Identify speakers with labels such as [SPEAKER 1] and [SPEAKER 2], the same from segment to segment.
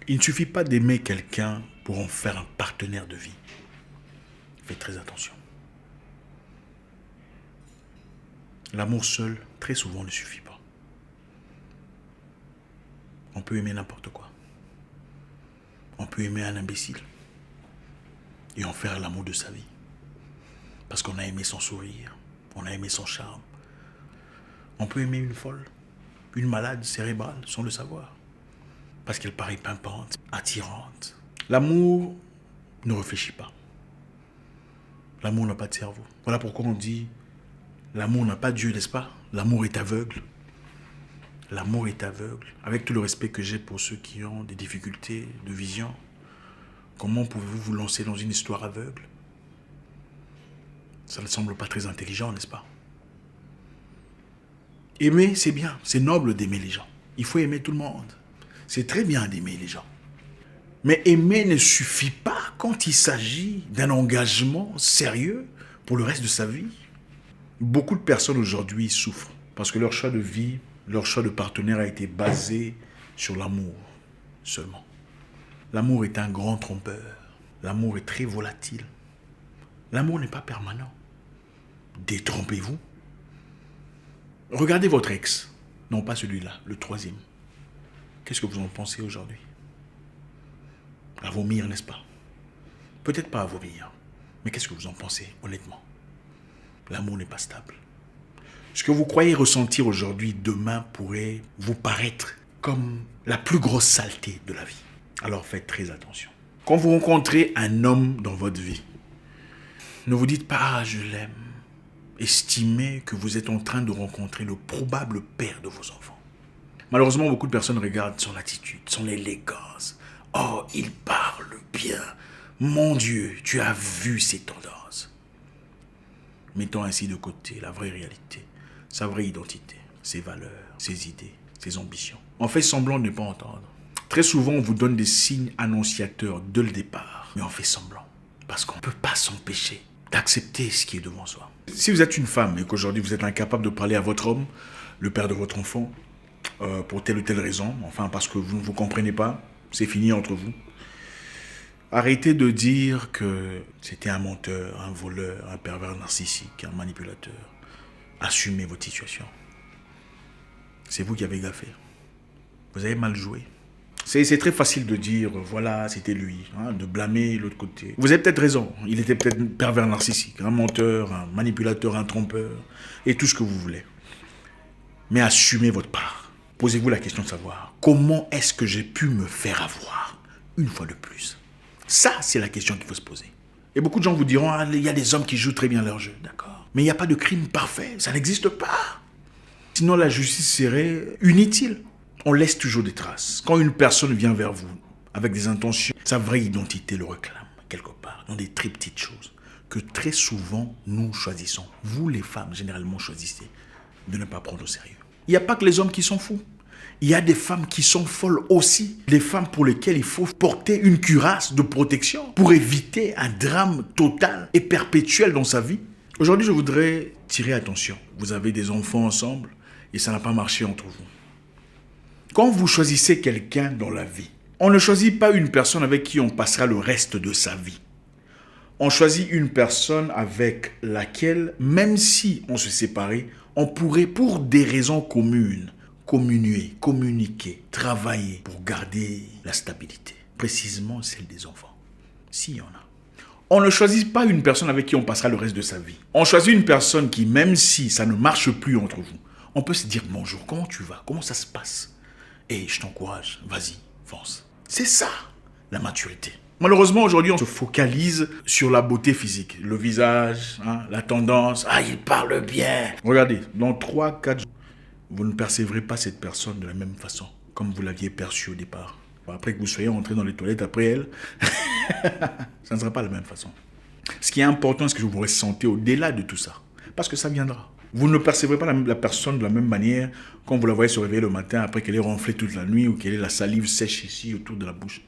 [SPEAKER 1] Il ne suffit pas d'aimer quelqu'un pour en faire un partenaire de vie. Faites très attention. L'amour seul, très souvent, ne suffit pas. On peut aimer n'importe quoi. On peut aimer un imbécile et en faire l'amour de sa vie. Parce qu'on a aimé son sourire, on a aimé son charme. On peut aimer une folle, une malade cérébrale, sans le savoir. Parce qu'elle paraît pimpante, attirante. L'amour ne réfléchit pas. L'amour n'a pas de cerveau. Voilà pourquoi on dit l'amour n'a pas Dieu, n'est-ce pas? L'amour est aveugle. L'amour est aveugle. Avec tout le respect que j'ai pour ceux qui ont des difficultés de vision, comment pouvez-vous vous lancer dans une histoire aveugle? Ça ne semble pas très intelligent, n'est-ce pas? Aimer, c'est bien. C'est noble d'aimer les gens. Il faut aimer tout le monde. C'est très bien d'aimer les gens. Mais aimer ne suffit pas quand il s'agit d'un engagement sérieux pour le reste de sa vie. Beaucoup de personnes aujourd'hui souffrent parce que leur choix de vie, leur choix de partenaire a été basé sur l'amour seulement. L'amour est un grand trompeur. L'amour est très volatile. L'amour n'est pas permanent. Détrompez-vous. Regardez votre ex. Non, pas celui-là, le troisième. Qu'est-ce que vous en pensez aujourd'hui? À vomir, n'est-ce pas? Peut-être pas à vomir. Mais qu'est-ce que vous en pensez, honnêtement? L'amour n'est pas stable. Ce que vous croyez ressentir aujourd'hui, demain, pourrait vous paraître comme la plus grosse saleté de la vie. Alors faites très attention. Quand vous rencontrez un homme dans votre vie, ne vous dites pas « Ah, je l'aime ». Estimez que vous êtes en train de rencontrer le probable père de vos enfants. Malheureusement, beaucoup de personnes regardent son attitude, son élégance. « Oh, il parle bien. Mon Dieu, tu as vu ses tendances. » Mettons ainsi de côté la vraie réalité, sa vraie identité, ses valeurs, ses idées, ses ambitions. On fait semblant de ne pas entendre. Très souvent, on vous donne des signes annonciateurs dès le départ, mais on fait semblant, parce qu'on ne peut pas s'empêcher d'accepter ce qui est devant soi. Si vous êtes une femme et qu'aujourd'hui vous êtes incapable de parler à votre homme, le père de votre enfant, pour telle ou telle raison, enfin parce que vous ne vous comprenez pas, c'est fini entre vous. Arrêtez de dire que c'était un menteur, un voleur, un pervers narcissique, un manipulateur. Assumez votre situation. C'est vous qui avez gaffé. Vous avez mal joué. C'est très facile de dire, voilà, c'était lui, hein, de blâmer l'autre côté. Vous avez peut-être raison, il était peut-être un pervers narcissique, un menteur, un manipulateur, un trompeur, et tout ce que vous voulez. Mais assumez votre part. Posez-vous la question de savoir, comment est-ce que j'ai pu me faire avoir une fois de plus? Ça, c'est la question qu'il faut se poser. Et beaucoup de gens vous diront, ah, il y a des hommes qui jouent très bien leur jeu, d'accord. Mais il n'y a pas de crime parfait, ça n'existe pas. Sinon, la justice serait inutile. On laisse toujours des traces. Quand une personne vient vers vous avec des intentions, sa vraie identité le réclame quelque part, dans des très petites choses que très souvent nous choisissons. Vous les femmes, généralement, choisissez de ne pas prendre au sérieux. Il n'y a pas que les hommes qui sont fous. Il y a des femmes qui sont folles aussi. Des femmes pour lesquelles il faut porter une cuirasse de protection pour éviter un drame total et perpétuel dans sa vie. Aujourd'hui, je voudrais tirer attention. Vous avez des enfants ensemble et ça n'a pas marché entre vous. Quand vous choisissez quelqu'un dans la vie, on ne choisit pas une personne avec qui on passera le reste de sa vie. On choisit une personne avec laquelle, même si on se séparait, on pourrait, pour des raisons communes, communiquer, travailler pour garder la stabilité. Précisément celle des enfants, s'il y en a. On ne choisit pas une personne avec qui on passera le reste de sa vie. On choisit une personne qui, même si ça ne marche plus entre vous, on peut se dire bonjour, comment tu vas, comment ça se passe? Et je t'encourage, vas-y, fonce. C'est ça, la maturité. Malheureusement, aujourd'hui, on se focalise sur la beauté physique. Le visage, hein, la tendance. Ah, il parle bien. Regardez, dans 3-4 jours, vous ne percevrez pas cette personne de la même façon, comme vous l'aviez perçue au départ. Après que vous soyez entré dans les toilettes après elle, ça ne sera pas la même façon. Ce qui est important, c'est que vous vous ressentez au-delà de tout ça. Parce que ça viendra. Vous ne percevrez pas la personne de la même manière quand vous la voyez se réveiller le matin après qu'elle ait ronflé toute la nuit ou qu'elle ait la salive sèche ici autour de la bouche.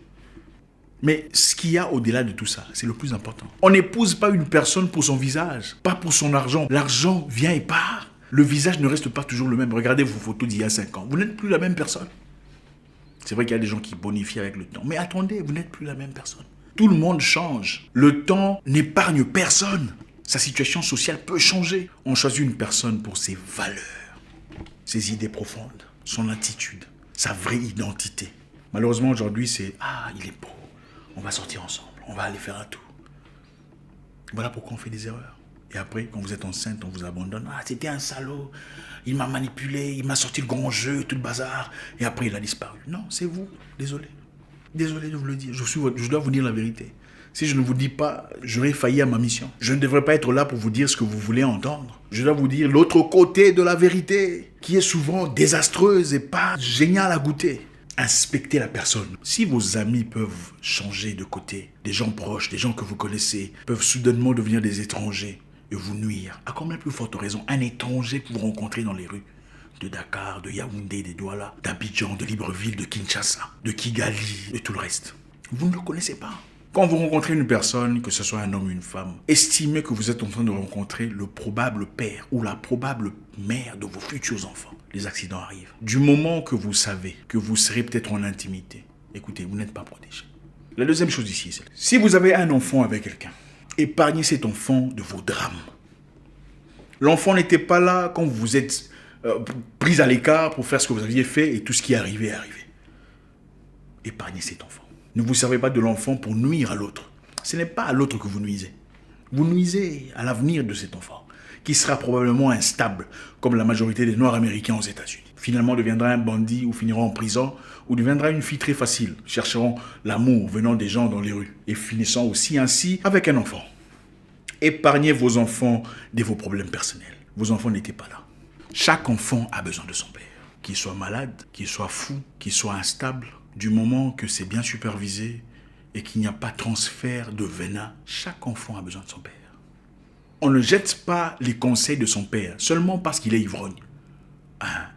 [SPEAKER 1] Mais ce qu'il y a au-delà de tout ça, c'est le plus important. On n'épouse pas une personne pour son visage, pas pour son argent. L'argent vient et part. Le visage ne reste pas toujours le même. Regardez vos photos d'il y a 5 ans. Vous n'êtes plus la même personne. C'est vrai qu'il y a des gens qui bonifient avec le temps. Mais attendez, vous n'êtes plus la même personne. Tout le monde change. Le temps n'épargne personne. Sa situation sociale peut changer. On choisit une personne pour ses valeurs, ses idées profondes, son attitude, sa vraie identité. Malheureusement, aujourd'hui, c'est « Ah, il est beau. On va sortir ensemble. On va aller faire un tour. » Voilà pourquoi on fait des erreurs. Et après, quand vous êtes enceinte, on vous abandonne. « Ah, c'était un salaud. Il m'a manipulé. Il m'a sorti le grand jeu, tout le bazar. Et après, il a disparu. » Non, c'est vous. Désolé. Désolé de vous le dire. Je dois vous dire la vérité. Si je ne vous dis pas, j'aurais failli à ma mission. Je ne devrais pas être là pour vous dire ce que vous voulez entendre. Je dois vous dire l'autre côté de la vérité, qui est souvent désastreuse et pas géniale à goûter. Inspectez la personne. Si vos amis peuvent changer de côté, des gens proches, des gens que vous connaissez, peuvent soudainement devenir des étrangers et vous nuire, à combien plus forte raison un étranger que vous rencontrez dans les rues de Dakar, de Yaoundé, des Douala, d'Abidjan, de Libreville, de Kinshasa, de Kigali et tout le reste. Vous ne le connaissez pas. Quand vous rencontrez une personne, que ce soit un homme ou une femme, estimez que vous êtes en train de rencontrer le probable père ou la probable mère de vos futurs enfants. Les accidents arrivent. Du moment que vous savez que vous serez peut-être en intimité, écoutez, vous n'êtes pas protégé. La deuxième chose ici, c'est si vous avez un enfant avec quelqu'un, épargnez cet enfant de vos drames. L'enfant n'était pas là quand vous vous êtes pris à l'écart pour faire ce que vous aviez fait et tout ce qui est arrivé est arrivé. Épargnez cet enfant. Ne vous servez pas de l'enfant pour nuire à l'autre. Ce n'est pas à l'autre que vous nuisez. Vous nuisez à l'avenir de cet enfant, qui sera probablement instable, comme la majorité des Noirs américains aux États-Unis. Finalement deviendra un bandit ou finira en prison, ou deviendra une fille très facile, chercheront l'amour venant des gens dans les rues, et finissant aussi ainsi avec un enfant. Épargnez vos enfants de vos problèmes personnels. Vos enfants n'étaient pas là. Chaque enfant a besoin de son père. Qu'il soit malade, qu'il soit fou, qu'il soit instable, du moment que c'est bien supervisé et qu'il n'y a pas de transfert de venin, chaque enfant a besoin de son père. On ne jette pas les conseils de son père seulement parce qu'il est ivrogne.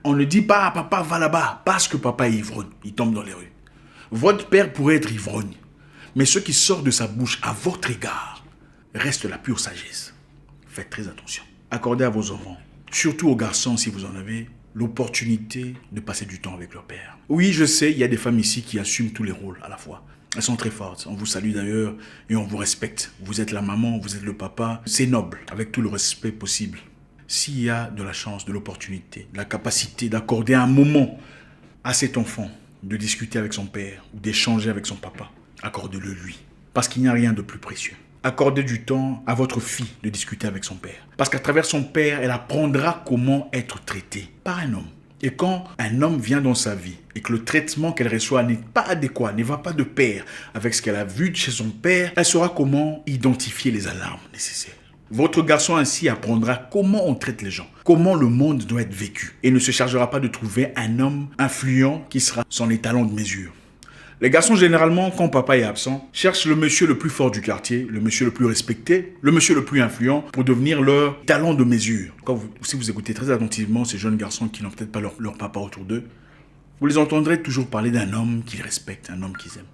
[SPEAKER 1] On ne dit pas « papa va là-bas » parce que papa est ivrogne, il tombe dans les rues. Votre père pourrait être ivrogne, mais ce qui sort de sa bouche à votre égard reste la pure sagesse. Faites très attention. Accordez à vos enfants, surtout aux garçons si vous en avez, l'opportunité de passer du temps avec leur père. Oui, je sais, il y a des femmes ici qui assument tous les rôles à la fois. Elles sont très fortes. On vous salue d'ailleurs et on vous respecte. Vous êtes la maman, vous êtes le papa. C'est noble, avec tout le respect possible. S'il y a de la chance, de l'opportunité, de la capacité d'accorder un moment à cet enfant, de discuter avec son père ou d'échanger avec son papa, accordez-le lui. Parce qu'il n'y a rien de plus précieux. Accordez du temps à votre fille de discuter avec son père. Parce qu'à travers son père, elle apprendra comment être traitée par un homme. Et quand un homme vient dans sa vie et que le traitement qu'elle reçoit n'est pas adéquat, ne va pas de pair avec ce qu'elle a vu de chez son père, elle saura comment identifier les alarmes nécessaires. Votre garçon ainsi apprendra comment on traite les gens, comment le monde doit être vécu et ne se chargera pas de trouver un homme influent qui sera son étalon de mesure. Les garçons, généralement, quand papa est absent, cherchent le monsieur le plus fort du quartier, le monsieur le plus respecté, le monsieur le plus influent pour devenir leur talent de mesure. Si vous écoutez très attentivement ces jeunes garçons qui n'ont peut-être pas leur papa autour d'eux, vous les entendrez toujours parler d'un homme qu'ils respectent, un homme qu'ils aiment.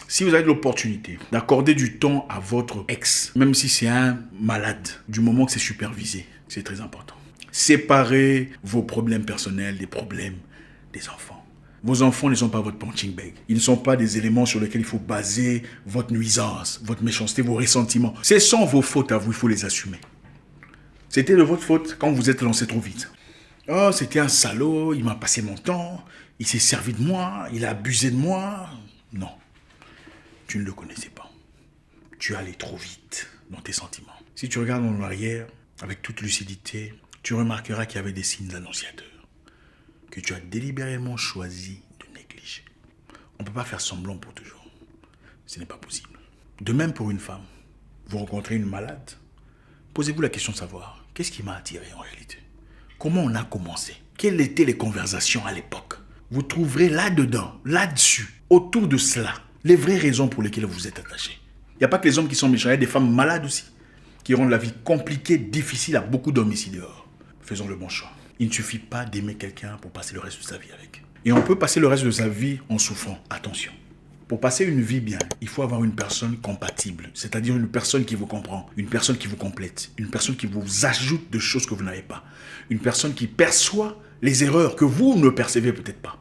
[SPEAKER 1] Si vous avez l'opportunité d'accorder du temps à votre ex, même si c'est un malade, du moment que c'est supervisé, c'est très important. Séparez vos problèmes personnels des problèmes des enfants. Vos enfants ne sont pas votre punching bag. Ils ne sont pas des éléments sur lesquels il faut baser votre nuisance, votre méchanceté, vos ressentiments. Ce sont vos fautes à vous, il faut les assumer. C'était de votre faute quand vous êtes lancé trop vite. Oh, c'était un salaud, il m'a passé mon temps, il s'est servi de moi, il a abusé de moi. Non, tu ne le connaissais pas. Tu allais trop vite dans tes sentiments. Si tu regardes en arrière, avec toute lucidité, tu remarqueras qu'il y avait des signes annonciateurs que tu as délibérément choisi de négliger. On ne peut pas faire semblant pour toujours. Ce n'est pas possible. De même pour une femme. Vous rencontrez une malade. Posez-vous la question de savoir, qu'est-ce qui m'a attiré en réalité? Comment on a commencé? Quelles étaient les conversations à l'époque? Vous trouverez là-dedans, là-dessus, autour de cela, les vraies raisons pour lesquelles vous vous êtes attaché. Il n'y a pas que les hommes qui sont méchants, il y a des femmes malades aussi, qui rendent la vie compliquée, difficile à beaucoup d'hommes ici dehors. Faisons le bon choix. Il ne suffit pas d'aimer quelqu'un pour passer le reste de sa vie avec. Et on peut passer le reste de sa vie en souffrant. Attention. Pour passer une vie bien, il faut avoir une personne compatible. C'est-à-dire une personne qui vous comprend, une personne qui vous complète, une personne qui vous ajoute de choses que vous n'avez pas. Une personne qui perçoit les erreurs que vous ne percevez peut-être pas.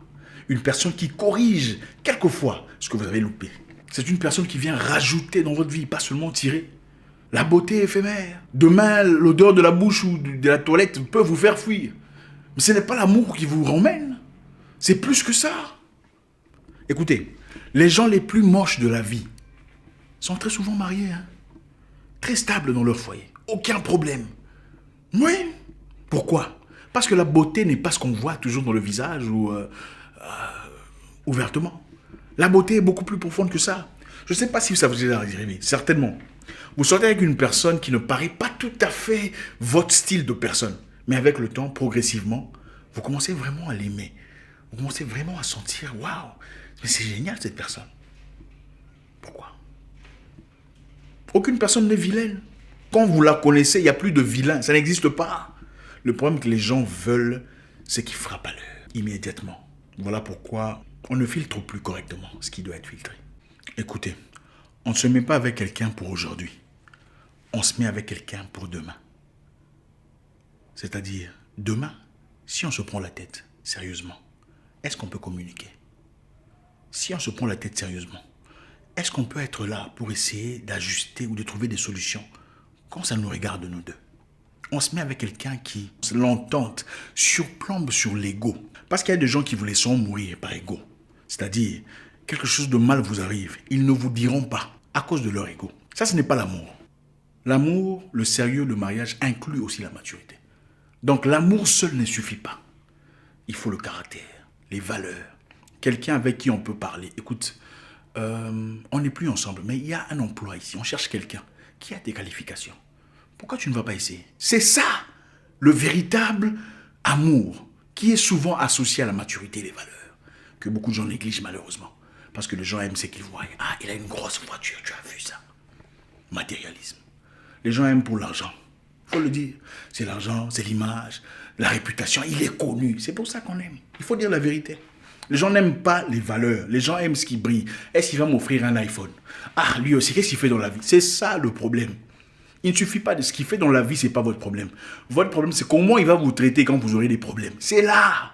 [SPEAKER 1] Une personne qui corrige quelquefois ce que vous avez loupé. C'est une personne qui vient rajouter dans votre vie, pas seulement tirer. La beauté éphémère. Demain, l'odeur de la bouche ou de la toilette peut vous faire fuir. Mais ce n'est pas l'amour qui vous ramène. C'est plus que ça. Écoutez, les gens les plus moches de la vie sont très souvent mariés. Très stables dans leur foyer. Aucun problème. Oui. Pourquoi? Parce que la beauté n'est pas ce qu'on voit toujours dans le visage ou ouvertement. La beauté est beaucoup plus profonde que ça. Je ne sais pas si ça vous est arrivé, certainement. Vous sortez avec une personne qui ne paraît pas tout à fait votre style de personne. Mais avec le temps, progressivement, vous commencez vraiment à l'aimer. Vous commencez vraiment à sentir, waouh, mais c'est génial cette personne. Pourquoi? Aucune personne n'est vilaine. Quand vous la connaissez, il n'y a plus de vilain. Ça n'existe pas. Le problème que les gens veulent, c'est qu'ils frappent à l'heure, immédiatement. Voilà pourquoi on ne filtre plus correctement ce qui doit être filtré. Écoutez, on ne se met pas avec quelqu'un pour aujourd'hui. On se met avec quelqu'un pour demain. C'est-à-dire, demain, si on se prend la tête sérieusement, est-ce qu'on peut communiquer? Si on se prend la tête sérieusement, est-ce qu'on peut être là pour essayer d'ajuster ou de trouver des solutions quand ça nous regarde nous deux? On se met avec quelqu'un qui, l'entente, surplombe sur l'ego. Parce qu'il y a des gens qui vous laisseront mourir par ego. C'est-à-dire, quelque chose de mal vous arrive, ils ne vous diront pas à cause de leur ego. Ça, ce n'est pas l'amour. L'amour, le sérieux, le mariage inclut aussi la maturité. Donc l'amour seul ne suffit pas. Il faut le caractère, les valeurs, quelqu'un avec qui on peut parler. Écoute, on n'est plus ensemble, mais il y a un emploi ici. On cherche quelqu'un qui a des qualifications. Pourquoi tu ne vas pas essayer? C'est ça, le véritable amour, qui est souvent associé à la maturité et les valeurs, que beaucoup de gens négligent malheureusement. Parce que les gens aiment ce qu'ils voient. Ah, il a une grosse voiture, tu as vu ça? Matérialisme. Les gens aiment pour l'argent. Il faut le dire. C'est l'argent, c'est l'image, la réputation. Il est connu. C'est pour ça qu'on aime. Il faut dire la vérité. Les gens n'aiment pas les valeurs. Les gens aiment ce qui brille. Est-ce qu'il va m'offrir un iPhone? Ah, lui aussi, qu'est-ce qu'il fait dans la vie? C'est ça le problème. Il ne suffit pas de ce qu'il fait dans la vie, ce n'est pas votre problème. Votre problème, c'est comment il va vous traiter quand vous aurez des problèmes. C'est là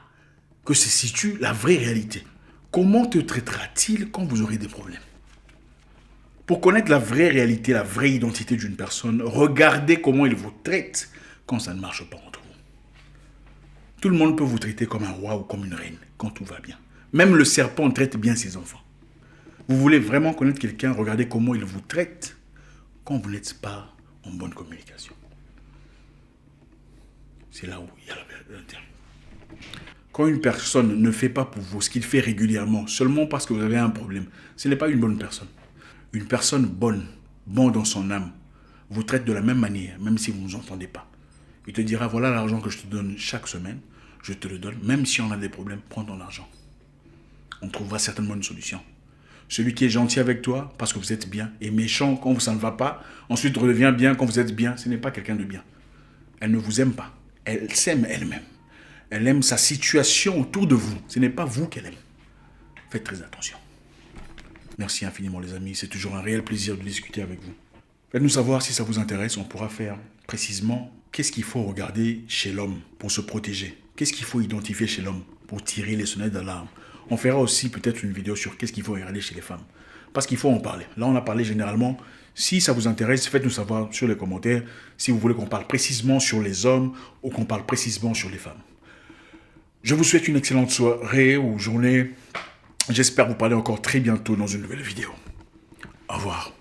[SPEAKER 1] que se situe la vraie réalité. Comment te traitera-t-il quand vous aurez des problèmes? Pour connaître la vraie réalité, la vraie identité d'une personne, regardez comment il vous traite quand ça ne marche pas entre vous. Tout le monde peut vous traiter comme un roi ou comme une reine quand tout va bien. Même le serpent traite bien ses enfants. Vous voulez vraiment connaître quelqu'un, regardez comment il vous traite quand vous n'êtes pas en bonne communication. C'est là où il y a la vérité. Quand une personne ne fait pas pour vous ce qu'il fait régulièrement, seulement parce que vous avez un problème, ce n'est pas une bonne personne. Une personne bonne, bon dans son âme, vous traite de la même manière, même si vous ne vous entendez pas. Il te dira, voilà l'argent que je te donne chaque semaine, je te le donne, même si on a des problèmes, prends ton argent. On trouvera certainement une solution. Celui qui est gentil avec toi, parce que vous êtes bien, et méchant quand ça ne va pas, ensuite redevient bien quand vous êtes bien, ce n'est pas quelqu'un de bien. Elle ne vous aime pas. Elle s'aime elle-même. Elle aime sa situation autour de vous. Ce n'est pas vous qu'elle aime. Faites très attention. Merci infiniment les amis. C'est toujours un réel plaisir de discuter avec vous. Faites-nous savoir si ça vous intéresse. On pourra faire précisément qu'est-ce qu'il faut regarder chez l'homme pour se protéger. Qu'est-ce qu'il faut identifier chez l'homme pour tirer les sonnettes d'alarme. On fera aussi peut-être une vidéo sur qu'est-ce qu'il faut regarder chez les femmes. Parce qu'il faut en parler. Là, on a parlé généralement. Si ça vous intéresse, faites-nous savoir sur les commentaires si vous voulez qu'on parle précisément sur les hommes ou qu'on parle précisément sur les femmes. Je vous souhaite une excellente soirée ou journée. J'espère vous parler encore très bientôt dans une nouvelle vidéo. Au revoir.